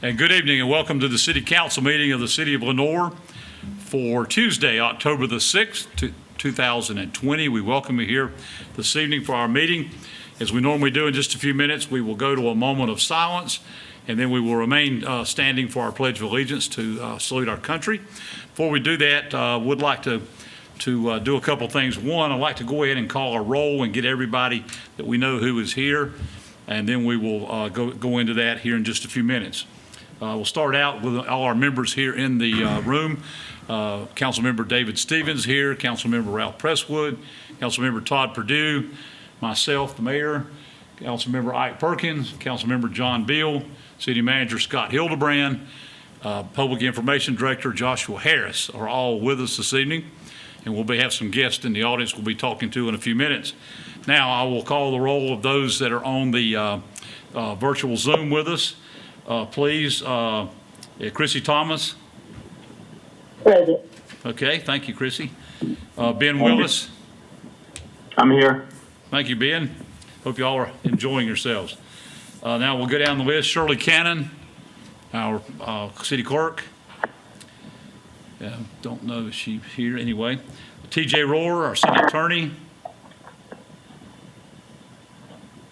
And good evening and welcome to the City Council meeting of the City of Lenoir for Tuesday, October the 6th, 2020. We welcome you here this evening for our meeting. As we normally do in just a few minutes, we will go to a moment of silence and then we will remain standing for our Pledge of Allegiance to salute our country. Before we do that, I would like to do a couple things. One, I'd like to go ahead and call a roll and get everybody that we know who is here, and then we will go into that here in just a few minutes. We'll start out with all our members here in the room. Councilmember David Stevens here, Councilmember Ralph Presswood, Councilmember Todd Perdue, myself, the mayor, Councilmember Ike Perkins, Councilmember John Beal, City Manager Scott Hildebrand, Public Information Director Joshua Harris are all with us this evening, and we'll have some guests in the audience we'll be talking to in a few minutes. Now I will call the roll of those that are on the virtual Zoom with us. Please, Chrissy Thomas. Present. Okay, thank you, Chrissy. Ben Willis. I'm here. Thank you, Ben. Hope you all are enjoying yourselves. Now we'll go down the list. Shirley Cannon, our city clerk. Don't know if she's here anyway. TJ Rohr, our city attorney.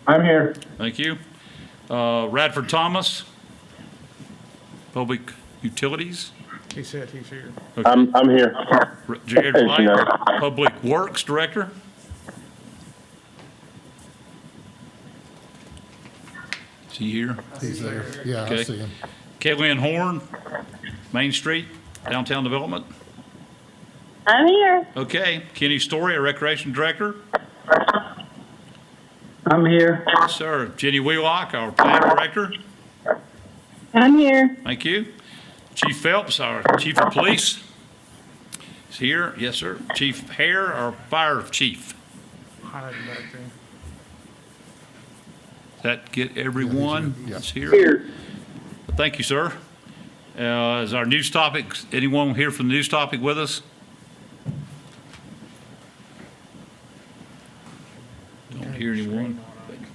I'm here. Thank you. Radford Thomas, Public Utilities. He said he's here. Okay. I'm here. Jared Hey, White, Jeanette. Public Works Director. Is he here? He's there. Yeah, Okay. I see him. Kaylin Horn, Main Street, Downtown Development. I'm here. Okay. Kenny Story, our Recreation Director. I'm here. Yes, sir. Jenny Wheelock, our Planning Director. I'm here. Thank you. Chief Phelps, our Chief of Police, is here. Yes, sir. Chief Hare, our Fire Chief. Hiding back there. Does that get everyone Yeah. that's here? Here. Thank you, sir. Is our news topic, anyone here for the news topic with us? Don't hear anyone.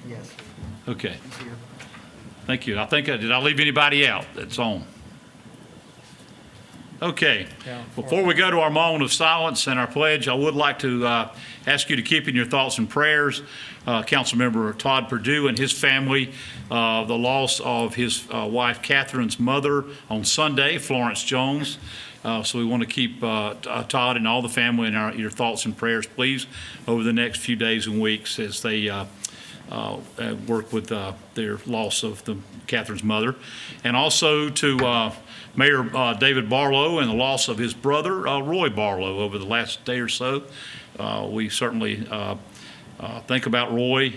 Yes. Okay. Thank you. I think, did I leave anybody out that's on? Okay. Before we go to our moment of silence and our pledge, I would like to ask you to keep in your thoughts and prayers Councilmember Todd Perdue and his family, the loss of his wife Catherine's mother on Sunday, Florence Jones. So we want to keep Todd and all the family in your thoughts and prayers, please, over the next few days and weeks as they work with their loss of Catherine's mother. And also to Mayor David Barlow and the loss of his brother, Roy Barlow, over the last day or so. We certainly think about Roy,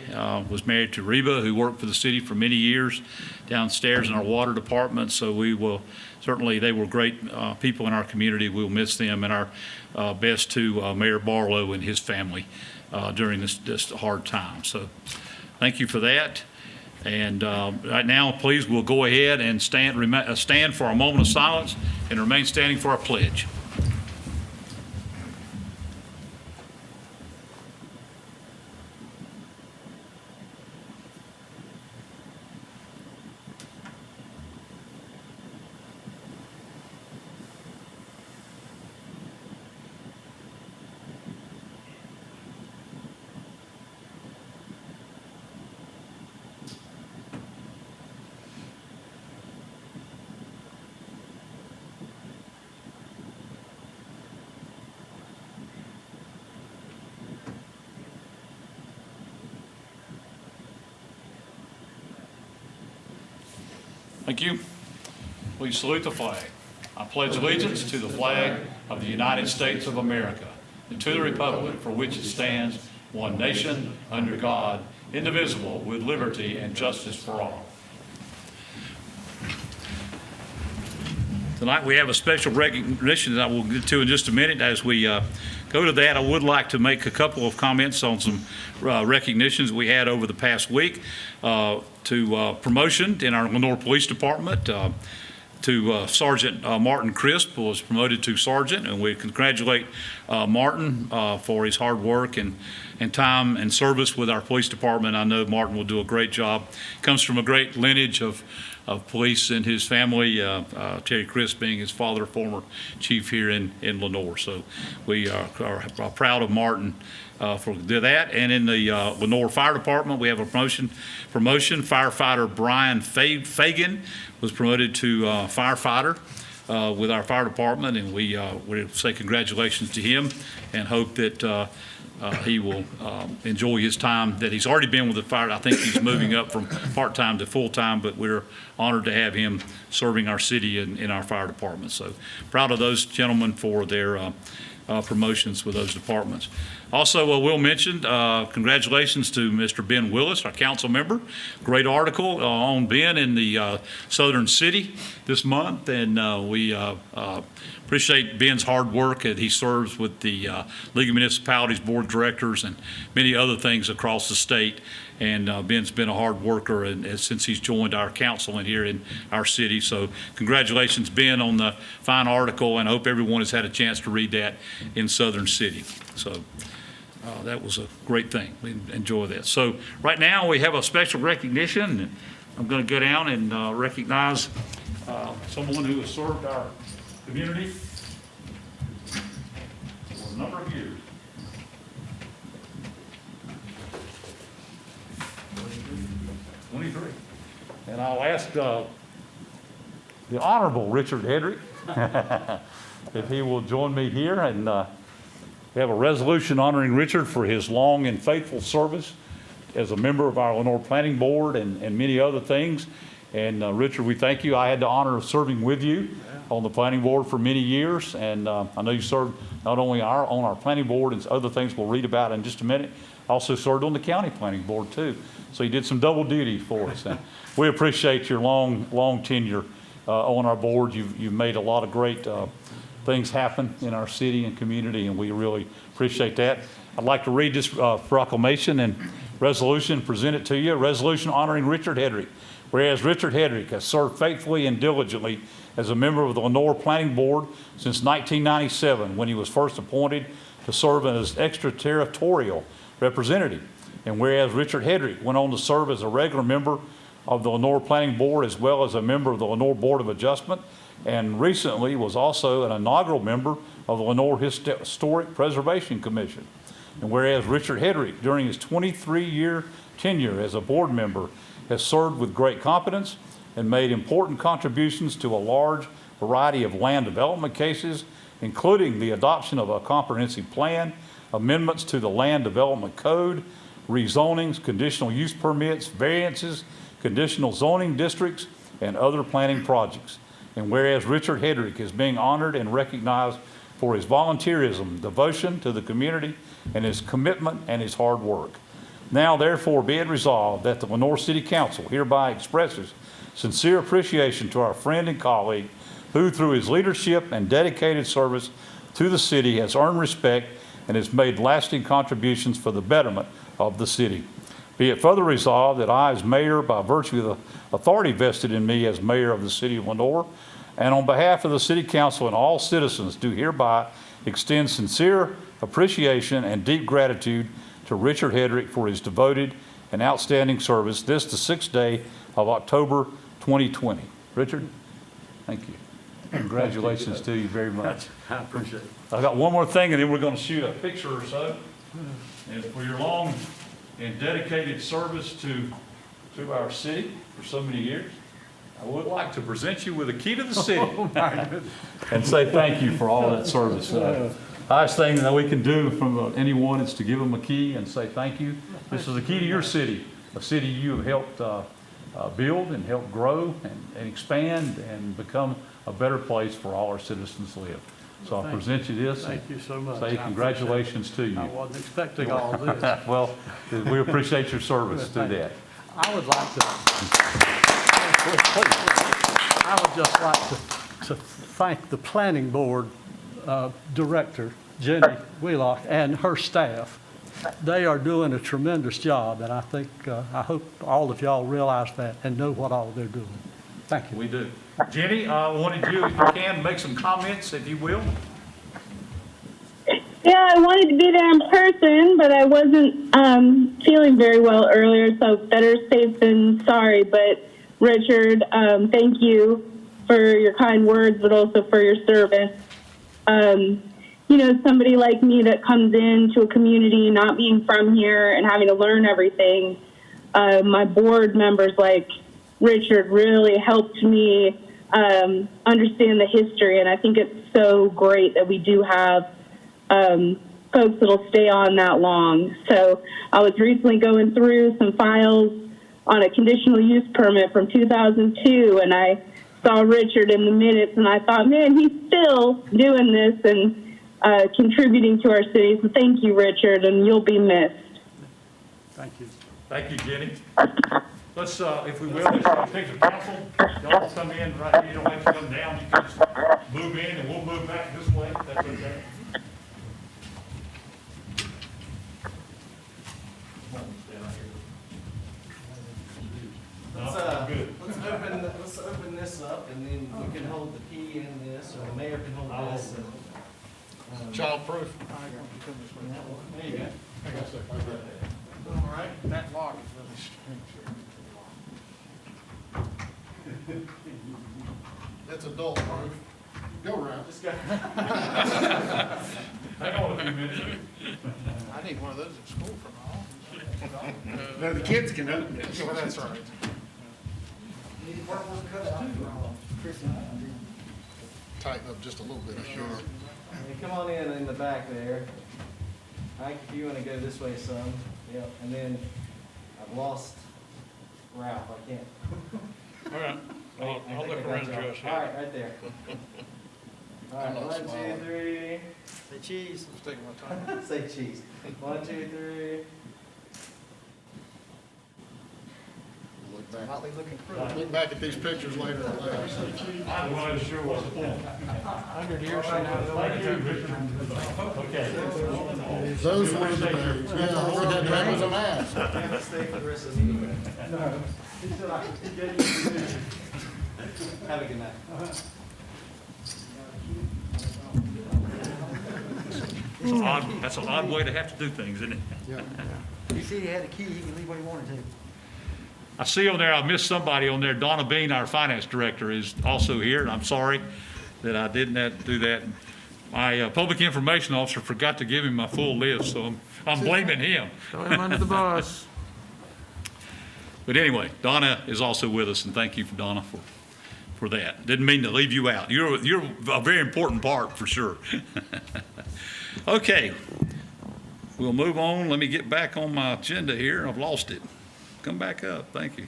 was married to Reba, who worked for the city for many years downstairs in our water department. So we will certainly, they were great people in our community. We'll miss them, and our best to Mayor Barlow and his family during this hard time. So thank you for that. And right now, please, we'll go ahead and stand for a moment of silence and remain standing for our pledge. Thank you. Please salute the flag. I pledge allegiance to the flag of the United States of America and to the republic for which it stands, one nation, under God, indivisible, with liberty and justice for all. Tonight we have a special recognition that I will get to in just a minute. As we go to that, I would like to make a couple of comments on some recognitions we had over the past week. To promotion in our Lenoir Police Department, to Sergeant Martin Crisp was promoted to sergeant, and we congratulate Martin for his hard work and and time and service with our police department. I know Martin will do a great job. Comes from a great lineage of police in his family, Terry Crisp being his father, former chief here in Lenoir. So we are proud of Martin for that. And in the Lenoir Fire Department, we have a promotion. Firefighter Brian Fagan was promoted to firefighter with our fire department, and we say congratulations to him and hope that he will enjoy his time that he's already been with the fire. I think he's moving up from part-time to full-time, but we're honored to have him serving our city in our fire department. So proud of those gentlemen for their promotions with those departments. Also, we'll mention congratulations to Mr. Ben Willis, our council member. Great article on Ben in the Southern City this month, and we appreciate Ben's hard work. He serves with the League of Municipalities Board of Directors and many other things across the state. And Ben's been a hard worker and since he's joined our council and here in our city. So congratulations, Ben, on the fine article, and I hope everyone has had a chance to read that in Southern City. So that was a great thing. We enjoy that. So right now we have a special recognition. I'm going to go down and recognize someone who has served our community for a number of years. 23. And I'll ask the Honorable Richard Hedrick if he will join me here. And we have a resolution honoring Richard for his long and faithful service as a member of our Lenoir Planning Board and many other things. And Richard, we thank you. I had the honor of serving with you on the planning board for many years. And I know you served not only on our planning board and other things we'll read about in just a minute, also served on the county planning board too. So you did some double duty for us. And we appreciate your long tenure on our board. You've made a lot of great things happen in our city and community, and we really appreciate that. I'd like to read this proclamation and resolution, present it to you. A resolution honoring Richard Hedrick. Whereas Richard Hedrick has served faithfully and diligently as a member of the Lenoir Planning Board since 1997, when he was first appointed to serve as extraterritorial representative. And whereas Richard Hedrick went on to serve as a regular member of the Lenoir Planning Board as well as a member of the Lenoir Board of Adjustment, and recently was also an inaugural member of the Lenoir Historic Preservation Commission. And whereas Richard Hedrick, during his 23-year tenure as a board member, has served with great competence and made important contributions to a large variety of land development cases, including the adoption of a comprehensive plan, amendments to the Land Development Code, rezonings, conditional use permits, variances, conditional zoning districts, and other planning projects. And whereas Richard Hedrick is being honored and recognized for his volunteerism, devotion to the community, and his commitment and his hard work. Now, therefore, be it resolved that the Lenoir City Council hereby expresses sincere appreciation to our friend and colleague who, through his leadership and dedicated service to the city, has earned respect and has made lasting contributions for the betterment of the city. Be it further resolved that I, as mayor, by virtue of the authority vested in me as mayor of the city of Lenoir, and on behalf of the city council and all citizens, do hereby extend sincere appreciation and deep gratitude to Richard Hedrick for his devoted and outstanding service this the 6th day of October 2020. Richard, thank you. Congratulations to you very much. I appreciate it. I've got one more thing, and then we're going to shoot a picture or so. And for your long and dedicated service to our city for so many years, I would like to present you with a key to the city and say thank you for all that service. Highest thing that we can do from anyone is to give them a key and say thank you. This is a key to your city, a city you have helped build and help grow and expand and become a better place for all our citizens to live. So I present you this. Thank you so much. Say congratulations to you. I wasn't expecting all this. Well, we appreciate your service to that. I would like to, I would just like to thank the planning board director, Jenny Wheelock, and her staff. They are doing a tremendous job, and I think, I hope all of y'all realize that and know what all they're doing. Thank you. We do. Jenny, I wanted you, if you can, make some comments, if you will. Yeah, I wanted to be there in person, but I wasn't feeling very well earlier, so better safe than sorry. But Richard, thank you for your kind words, but also for your service. Somebody like me that comes into a community not being from here and having to learn everything, my board members like Richard really helped me understand the history, and I think it's so great that we do have folks that'll stay on that long. So I was recently going through some files on a conditional use permit from 2002, and I saw Richard in the minutes, and I thought, man, he's still doing this and contributing to our city. So thank you, Richard, and you'll be missed. Thank you. Thank you, Jenny. Let's, if we will, let's take the council. Y'all come in right here, you don't have to come down. You can just move in and we'll move back this way, if that's okay. Come on, stand out here. No, good. Let's open this up, and then we can hold the key in this, or the mayor can hold this. Childproof. There you go. All right. That lock is really strange. It's adult proof. Go around. Just go. Hang on a few minutes. I need one of those at school for my office. No, the kids can open it. Well, that's right. Need one more cut out for Chris and Andy. Tighten up just a little bit, sure. Hey, come on in the back there. Ike, if you want to go this way some. Yep. And then I've lost Ralph. I can't. All right. Wait, I I'll think look I around got you. Josh. All right, there. All right, I'm not 1, 2, smiling. 3. Say cheese. I'm taking my time. Say cheese. 1, 2, 3. Look back. Motley looking pretty. Look back at these pictures later in life. I wasn't sure what's the point. 100 years from now, they'll look at that picture. Okay. Those were the days. Yeah, all we had to have was a mask. Have to stay for the rest of the meeting. No. Have a good night. That's an odd way to have to do things, isn't it? He said he had a key, he can leave when he wanted to. I see on there, I missed somebody on there. Donna Bean, our finance director, is also here, and I'm sorry that I didn't do that. My public information officer forgot to give him my full list, so I'm blaming him. Throw him under the bus. But anyway, Donna is also with us, and thank you, Donna, for that. Didn't mean to leave you out. You're a very important part, for sure. Okay, we'll move on. Let me get back on my agenda here. I've lost it. Come back up. Thank you.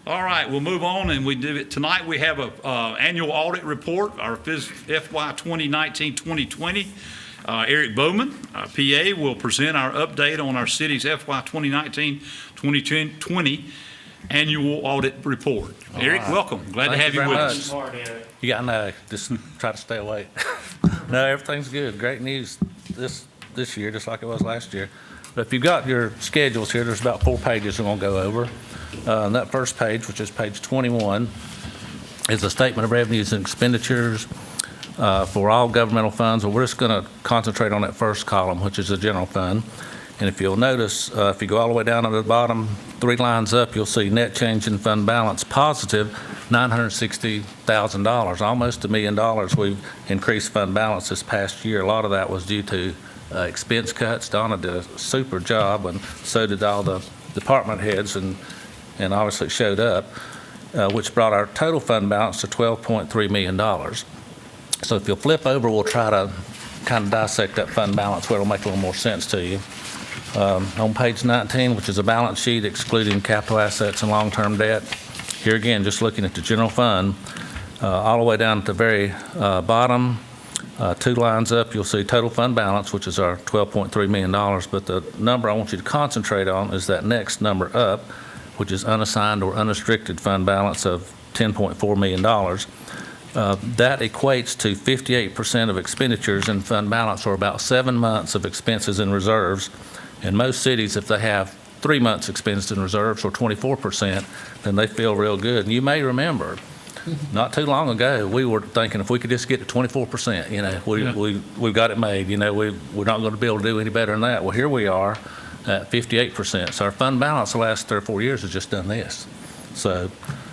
All right, we'll move on, and we do it tonight. We have a annual audit report, our FY 2019-2020. Eric Bowman, PA, will present our update on our city's FY 2019-2020 annual audit report. Eric, welcome. Glad to have you with us. Yeah, I know. Just try to stay awake. No, everything's good. Great news this year, just like it was last year. But if you've got your schedules here, there's about 4 pages we're going to go over. And that first page, which is page 21, is a statement of revenues and expenditures for all governmental funds. Well, we're just going to concentrate on that first column, which is the general fund. And if you'll notice, if you go all the way down to the bottom, 3 lines up, you'll see net change in fund balance positive $960,000, almost $1 million. We've increased fund balance this past year. A lot of that was due to expense cuts. Donna did a super job, and so did all the department heads, and obviously showed up, which brought our total fund balance to $12.3 million. So if you'll flip over, we'll try to kind of dissect that fund balance where it'll make a little more sense to you. On page 19, which is a balance sheet excluding capital assets and long-term debt, here again, just looking at the general fund, all the way down at the very bottom, 2 lines up, you'll see total fund balance, which is our $12.3 million. But the number I want you to concentrate on is that next number up, which is unassigned or unrestricted fund balance of $10.4 million. That equates to 58% of expenditures in fund balance, or about 7 months of expenses in reserves. In most cities, if they have 3 months expenses in reserves, or 24%, then they feel real good. And you may remember not too long ago, we were thinking if we could just get to 24%, we've got it made. We're not going to be able to do any better than that. Well, here we are at 58%. So our fund balance the last 3 or 4 years has just done this. So,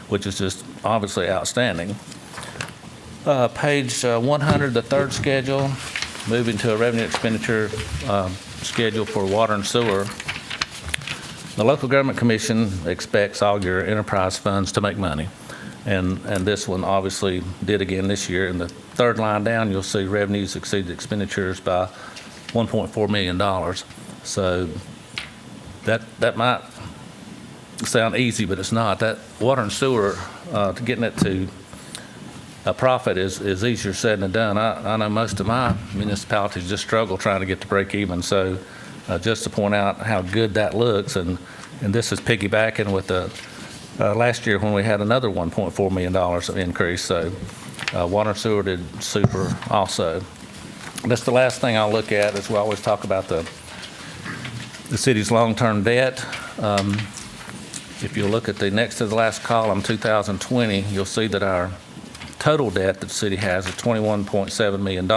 which is just obviously outstanding. Page 100, the third schedule, moving to a revenue expenditure schedule for water and sewer. The Local Government Commission expects all your enterprise funds to make money. And this one obviously did again this year. In the third line down, you'll see revenues exceeded expenditures by $1.4 million. So that might sound easy, but it's not. That water and sewer, getting it to a profit is easier said than done. I know most of my municipalities just struggle trying to get to break even. So just to point out how good that looks, and this is piggybacking with the last year when we had another $1.4 million of increase. So water and sewer did super also. That's the last thing I'll look at is we always talk about the city's long-term debt. If you look at the next to the last column, 2020, you'll see that our total debt that the city has is $21.7 million,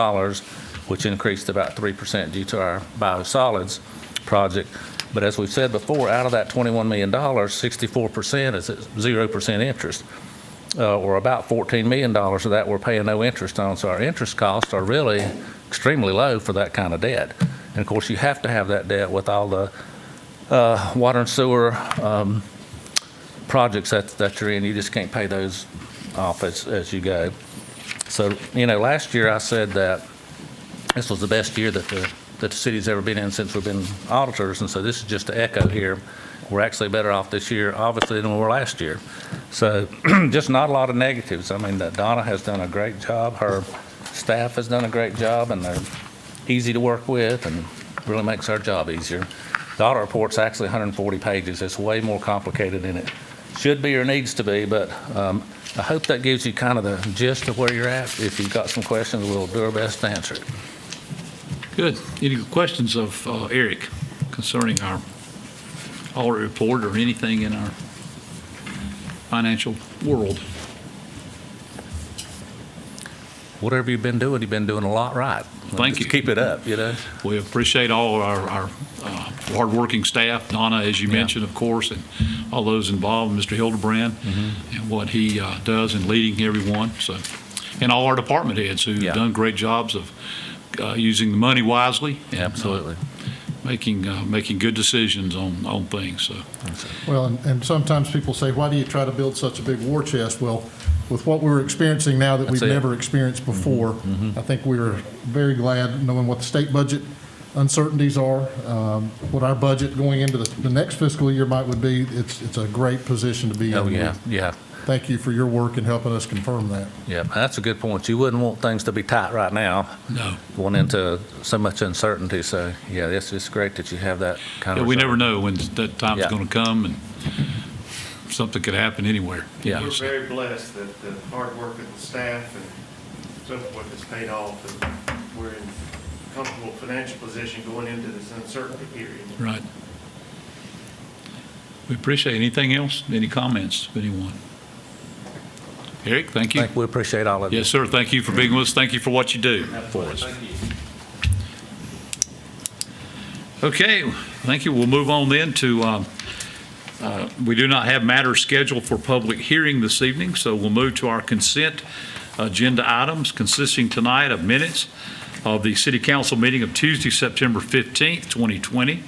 which increased about 3% due to our biosolids project. But as we've said before, out of that $21 million, 64% is at 0% interest, or about $14 million of that we're paying no interest on. So our interest costs are really extremely low for that kind of debt. And of course, you have to have that debt with all the water and sewer projects that you're in. You just can't pay those off as you go. So, last year I said that this was the best year that the city's ever been in since we've been auditors, and so this is just to echo here. We're actually better off this year, obviously, than we were last year. So just not a lot of negatives. I mean, Donna has done a great job. Her staff has done a great job, and they're easy to work with and really makes our job easier. The audit report's actually 140 pages. It's way more complicated than it should be or needs to be, but I hope that gives you kind of the gist of where you're at. If you've got some questions, we'll do our best to answer it. Good. Any questions of Eric concerning our audit report or anything in our financial world? Whatever you've been doing a lot right. Thank you. Just keep it up, We appreciate all of our hardworking staff, Donna, as you mentioned, of course, and all those involved, Mr. Hildebrand, and what he does in leading everyone. So, and all our department heads who've done great jobs of using the money wisely. And, absolutely. Making good decisions on things. So. Well, and sometimes people say, why do you try to build such a big war chest? Well, with what we're experiencing now that we've never experienced before, I think we are very glad knowing what the state budget uncertainties are, what our budget going into the next fiscal year would be. It's a great position to be in. Oh, yeah. Thank you for your work in helping us confirm that. Yeah, that's a good point. You wouldn't want things to be tight right now. No. Going into so much uncertainty. So, yeah, it's great that you have that kind of. We never know when that time's going to come, and something could happen anywhere. Yeah. We're very blessed that the hard work of the staff and so forth has paid off, and we're in a comfortable financial position going into this uncertainty period. Right. We appreciate it. Anything else? Any comments of anyone? Eric, thank you. We appreciate all of you. Yes, sir. Thank you for being with us. Thank you for what you do for us. Thank you. Okay, thank you. We'll move on then to, we do not have matters scheduled for public hearing this evening, so we'll move to our consent agenda items consisting tonight of minutes of the City Council meeting of Tuesday, September 15th, 2020.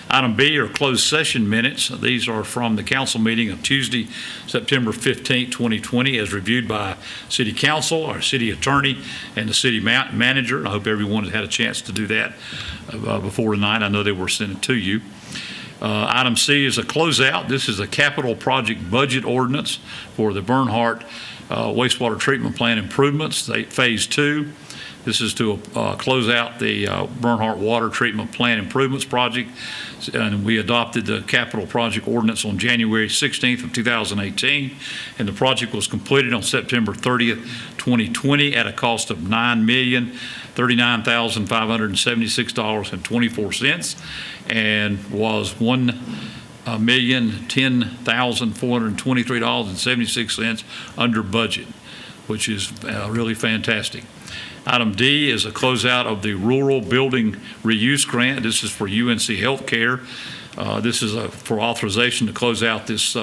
Item B are closed session minutes. These are from the council meeting of Tuesday, September 15th, 2020, as reviewed by City Council, our city attorney, and the city manager. I hope everyone has had a chance to do that before tonight. I know they were sent to you. Item C is a closeout. This is a capital project budget ordinance for the Bernhardt wastewater treatment plant improvements, Phase 2. This is to close out the Bernhardt Water Treatment Plant Improvements Project, and we adopted the capital project ordinance on January 16th of 2018, and the project was completed on September 30th, 2020 at a cost of $9,039,576.24, and was $1,010,423.76 under budget, which is really fantastic. Item D is a closeout of the Rural Building Reuse Grant. This is for UNC Healthcare. This is for authorization to close out this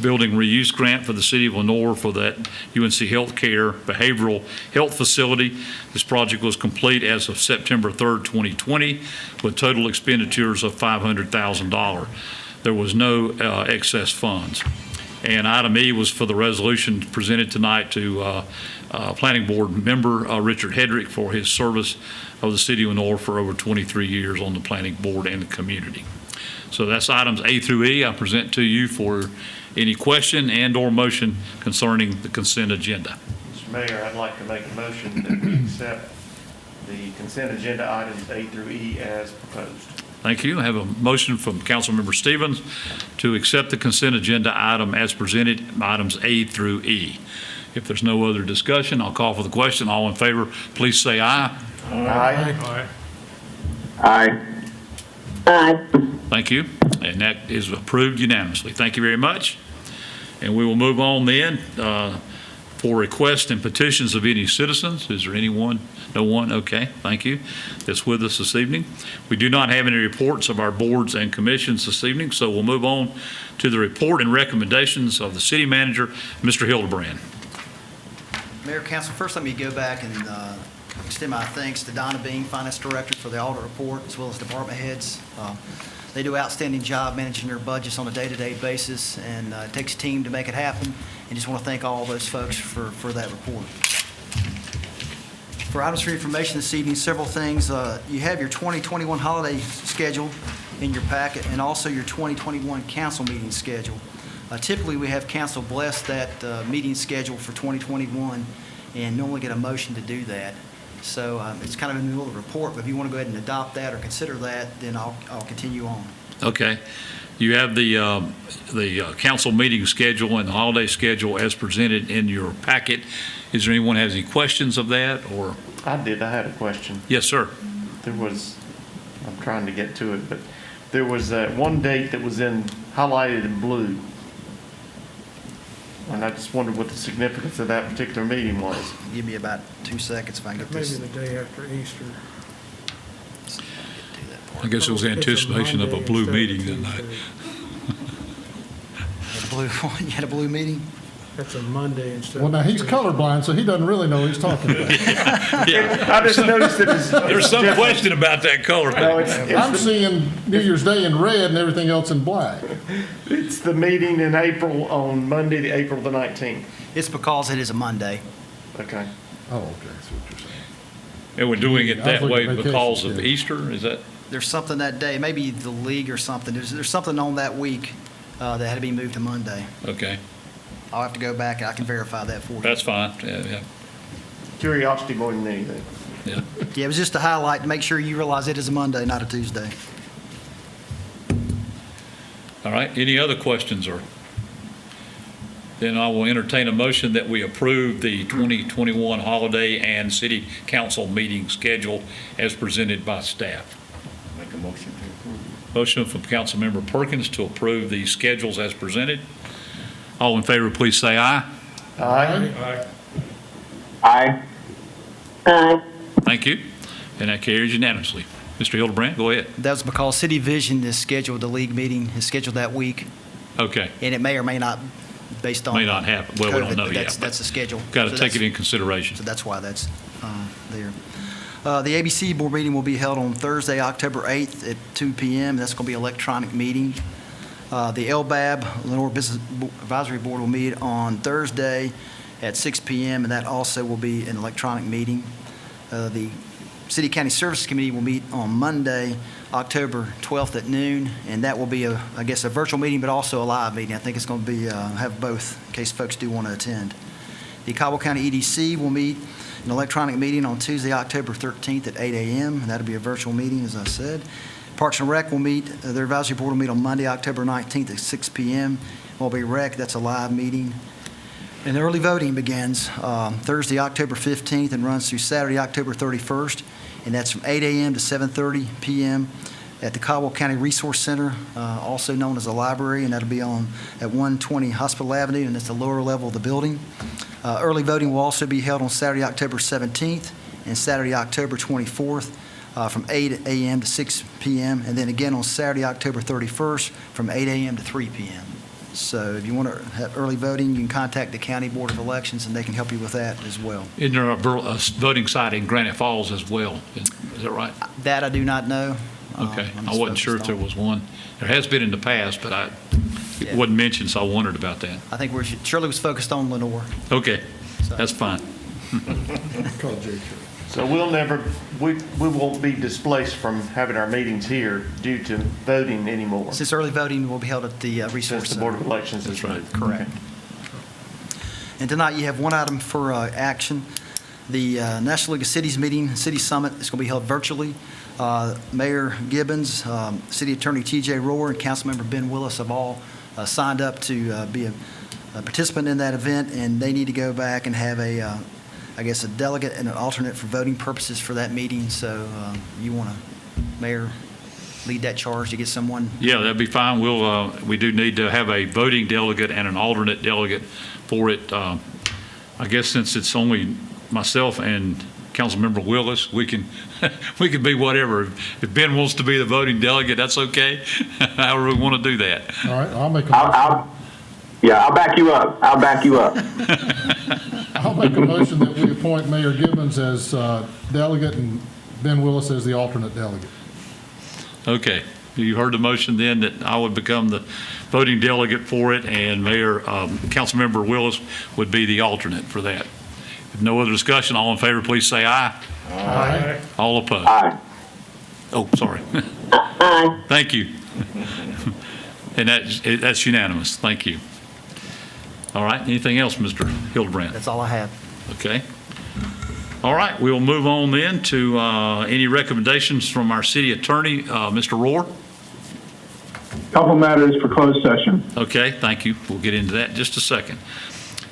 building reuse grant for the city of Lenoir for that UNC Healthcare behavioral health facility. This project was complete as of September 3rd, 2020, with total expenditures of $500,000. There was no excess funds. And item E was for the resolution presented tonight to Planning Board member Richard Hedrick for his service of the city of Lenoir for over 23 years on the Planning Board and the community. So that's items A through E. I present to you for any question and/or motion concerning the consent agenda. Mr. Mayor, I'd like to make a motion that we accept the consent agenda items A through E as proposed. Thank you. I have a motion from Councilmember Stevens to accept the consent agenda item as presented, items A through E. If there's no other discussion, I'll call for the question. All in favor, please say aye. Aye. Aye. Aye. Thank you. And that is approved unanimously. Thank you very much. And we will move on then for requests and petitions of any citizens. Is there anyone? No one? Okay, thank you. That's with us this evening. We do not have any reports of our boards and commissions this evening, so we'll move on to the report and recommendations of the city manager, Mr. Hildebrand. Mayor, Council, first let me go back and extend my thanks to Donna Bean, Finance Director, for the audit report, as well as department heads. They do an outstanding job managing their budgets on a day-to-day basis, and it takes a team to make it happen. And just want to thank all those folks for that report. For items for information this evening, several things. You have your 2021 holiday schedule in your packet, and also your 2021 council meeting schedule. Typically, we have council bless that meeting schedule for 2021, and normally get a motion to do that. So it's kind of in the middle of the report, but if you want to go ahead and adopt that or consider that, then I'll continue on. Okay. You have the council meeting schedule and the holiday schedule as presented in your packet. Is there anyone who has any questions of that, or? I did. I had a question. Yes, sir. There was, I'm trying to get to it, but there was one date that was highlighted in blue. And I just wondered what the significance of that particular meeting was. Give me about 2 seconds if I can get this. Maybe the day after Easter. I guess it was anticipation of a blue meeting that night. You had a blue meeting? That's a Monday instead. Well, now, he's colorblind, so he doesn't really know what he's talking about. Yeah. I just noticed that There's some question about that color. No, I'm seeing New Year's Day in red and everything else in black. it's the meeting in April on Monday, April the 19th. It's because it is a Monday. Okay. Oh, okay, that's what you're saying. And we're doing it I was that looking way at vacation because of schedule. Easter, is that? There's something that day, maybe the league or something. There's something on that week that had to be moved to Monday. Okay, I'll have to go back and I can verify that for you. that's fine. Yeah. Curiosity more than anything. Yeah. Yeah, it was just to highlight, to make sure you realize it is a Monday, not a Tuesday. All right, any other questions, or? Then I will entertain a motion that we approve the 2021 holiday and city council meeting schedule as presented by staff. Make a motion to approve. Motion from Councilmember Perkins to approve the schedules as presented. All in favor, please say aye. Aye. Aye. Aye. Thank you. And that carries unanimously. Mr. Hildebrand, go ahead. That was because City Vision is scheduled, the league meeting is scheduled that week, Okay, and it may or may not, based on. may not happen. Well, we don't COVID, know but yet. That's the schedule. Got to So take it that's- in consideration. So that's why that's there. The ABC board meeting will be held on Thursday, October 8th at 2 p.m. That's going to be an electronic meeting. The LBAB, Lenoir Business Advisory Board, will meet on Thursday at 6 p.m., and that also will be an electronic meeting. The City County Services Committee will meet on Monday, October 12th at noon, and that will be, I guess, a virtual meeting, but also a live meeting. I think it's going to be have both in case folks do want to attend. The Caldwell County EDC will meet an electronic meeting on Tuesday, October 13th at 8 a.m., and that'll be a virtual meeting, as I said. Parks and Rec will meet, their advisory board will meet on Monday, October 19th at 6 p.m. Will be Rec, that's a live meeting. And early voting begins Thursday, October 15th and runs through Saturday, October 31st, and that's from 8 a.m. to 7:30 p.m. at the Caldwell County Resource Center, also known as a library, and that'll be on at 120 Hospital Avenue, and it's the lower level of the building. Early voting will also be held on Saturday, October 17th, and Saturday, October 24th, from 8 a.m. to 6 p.m., and then again on Saturday, October 31st, from 8 a.m. to 3 p.m. So if you want to have early voting, you can contact the County Board of Elections, and they can help you with that as well. Isn't there a voting site in Granite Falls as well? Is that right? That I do not know. Okay. I'm I just wasn't sure if focused there on- was one. There has been in the past, but it Yeah. wasn't mentioned, so I wondered about that. I think Shirley was focused on Lenoir. Okay, So- that's fine. Call Jay. So we won't be displaced from having our meetings here due to voting anymore, Since early voting will be held at the Resource since the Board Center. of Elections is That's right. moved. Correct. And tonight you have one item for action. The National League of Cities meeting, City Summit, is going to be held virtually. Mayor Gibbons, City Attorney T.J. Rohr, and Councilmember Ben Willis have all signed up to be a participant in that event, and they need to go back and have a delegate and an alternate for voting purposes for that meeting. So you want to, Mayor, lead that charge to get someone? Yeah, that'd be fine. We do need to have a voting delegate and an alternate delegate for it. I guess since it's only myself and Councilmember Willis, we can be whatever. If Ben wants to be the voting delegate, that's okay. However we want to do that. All right, I'll make a motion. I'll back you up. I'll back you up. I'll make a motion that we appoint Mayor Gibbons as delegate and Ben Willis as the alternate delegate. Okay. You heard the motion then that I would become the voting delegate for it, and Councilmember Willis would be the alternate for that. If no other discussion, all in favor, please say aye. Aye. All opposed? Aye. Oh, sorry. Aye. Thank you. And that's unanimous. Thank you. All right, anything else, Mr. Hildebrand? That's all I have. Okay. All right, we'll move on then to any recommendations from our city attorney, Mr. Rohr. Couple matters for closed session. Okay, thank you. We'll get into that in just a second.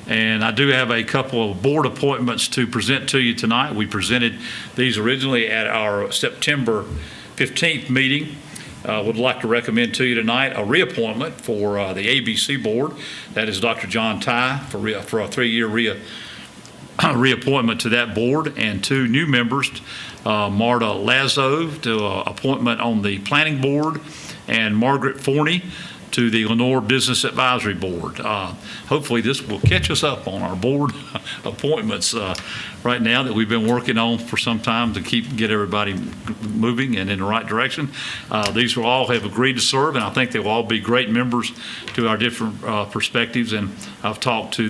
And I do have a couple of board appointments to present to you tonight. We presented these originally at our September 15th meeting. Would like to recommend to you tonight a reappointment for the ABC board. That is Dr. John Ty for a 3-year reappointment to that board, and 2 new members, Marta Lazo to appointment on the planning board, and Margaret Forney to the Lenoir Business Advisory Board. Hopefully this will catch us up on our board appointments right now that we've been working on for some time to get everybody moving and in the right direction. These will all have agreed to serve, and I think they will all be great members to our different perspectives. And I've talked to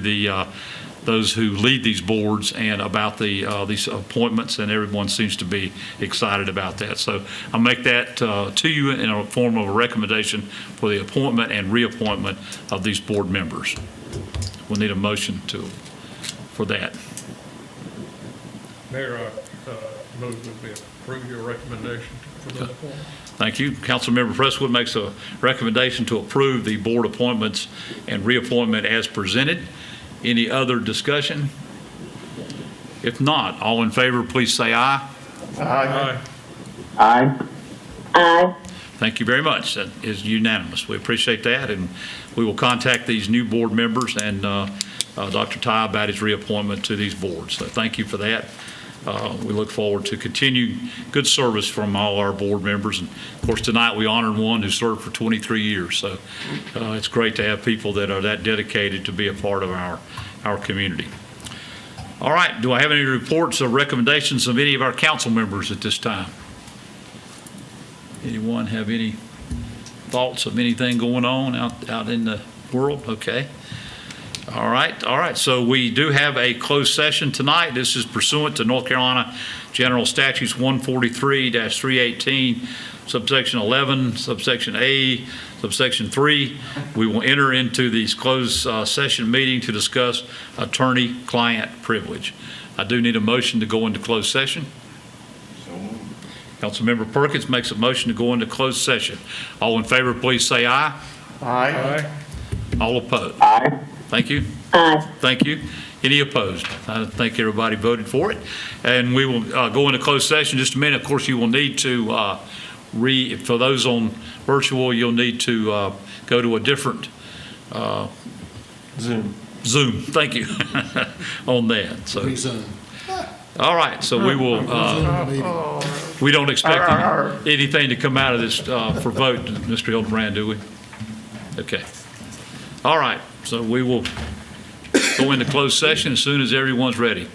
those who lead these boards and about these appointments, and everyone seems to be excited about that. So I'll make that to you in a form of a recommendation for the appointment and reappointment of these board members. We'll need a motion for that. Mayor, I move that we approve your recommendation for the appointment. Thank you. Councilmember Presswood makes a recommendation to approve the board appointments and reappointment as presented. Any other discussion? If not, all in favor, please say aye. Aye. Aye. Aye. Thank you very much. That is unanimous. We appreciate that, and we will contact these new board members and Dr. Ty about his reappointment to these boards. So thank you for that. We look forward to continued good service from all our board members. And of course, tonight we honored one who served for 23 years. So it's great to have people that are that dedicated to be a part of our community. All right, do I have any reports or recommendations of any of our council members at this time? Anyone have any thoughts of anything going on out in the world? Okay. All right. So we do have a closed session tonight. This is pursuant to North Carolina General Statutes 143-318, subsection 11, subsection A, subsection 3. We will enter into these closed session meeting to discuss attorney-client privilege. I do need a motion to go into closed session. Councilmember Perkins makes a motion to go into closed session. All in favor, please say aye. Aye. All opposed? Aye. Thank you. Aye. Thank you. Any opposed? I think everybody voted for it. And we will go into closed session in just a minute. Of course, you will need to for those on virtual, you'll need to go to a different Zoom. Zoom, thank you, on that, so. Resume. All right, so we will, Resume the meeting. we don't expect anything to come out of this for vote, Mr. Hildebrand, do we? Okay. All right, so we will go into closed session as soon as everyone's ready.